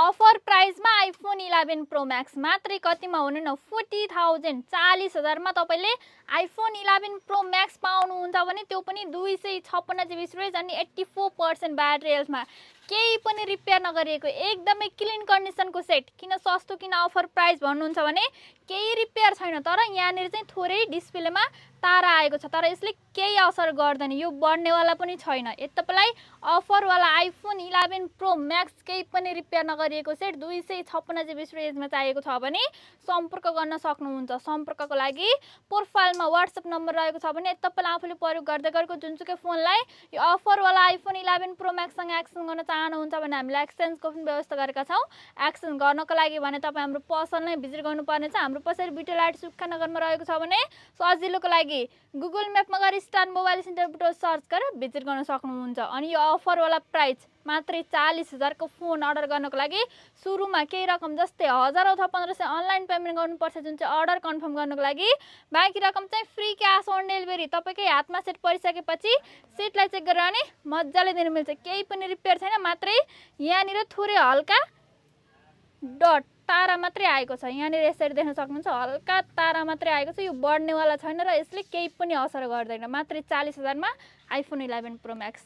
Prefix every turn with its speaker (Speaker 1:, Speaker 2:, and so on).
Speaker 1: Offer प्राइसमा iPhone 11 pro Max मात्रै कतिमा हुनु न 40,000 40,000 मा तपाईले आइफोन 11 प्रो म्याक्स पाउनुहुन्छ भने त्यो पनि 256 GB स्टोरेज अनि 84% ब्याट्री हेल्थमा केही पनि रिपेयर नगरिएको एकदमै क्लिन कन्डिसनको सेट। किन सस्तो किन अफर प्राइस भन्नुहुन्छ भने केही रिपेयर छैन, तर यहाँनिर चाहिँ थोरै डिस्प्लेमा तारा आएको छ, तर यसले केही असर गर्दैन, यो बढ्नेवाला पनि छैन। यदि तपाईलाई अफरवाला आइफोन 11 प्रो म्याक्स केही पनि रिपेयर नगरिएको सेट 256 GB स्टोरेजमा चाहिएको छ भने सम्पर्क गर्न सक्नुहुन्छ। सम्पर्कको लागि प्रोफाइलमा WhatsApp नम्बर रहेको छ भने तपाईले आफूले प्रयोग गर्दै गरेको जुनसुकै फोनलाई यो अफरवाला आइफोन 11 प्रो म्याक्ससँग एक्सचेन्ज गर्न चाहनुहुन्छ भने हामीले एक्सचेन्जको पनि व्यवस्था गरेका छौं। एक्सचेन्ज गर्नको लागि भने तपाई हाम्रो पसल नै भिजिट गर्नुपर्ने छ। हाम्रो पसल बिटलाइट सुक्खानगरमा रहेको छ भने सजिलोको लागि गुगल म्यापमा गएर स्टार मोबाइल सेन्टर सर्च गरेर भिजिट गर्न सक्नुहुन्छ। अनि यो अफरवाला प्राइस मात्रै 40,000 को फोन अर्डर गर्नको लागि सुरुमा केही रकम जस्तै 1000 अथवा 1500 अनलाइन पेमेन्ट गर्नुपर्छ, जुन चाहिँ अर्डर कन्फर्म गर्नको लागि। बाँकी रकम चाहिँ फ्री क्याश अन डेलिभरी तपाईकै हातमा सेट परिसकेपछि सेटलाई चेक गरेर अनि मज्जाले दिनु मिल्छ। केही पनि रिपेयर छैन, मात्रै यहाँनिर थोरै हल्का डट तारा मात्रै आएको छ। यहाँनिर यसरी देख्न सक्नुहुन्छ, हल्का तारा मात्रै आएको छ, यो बढ्नेवाला छैन र यसले केही पनि असर गर्दैन। मात्रै 40,000 मा आइफोन 11 प्रो म्याक्स।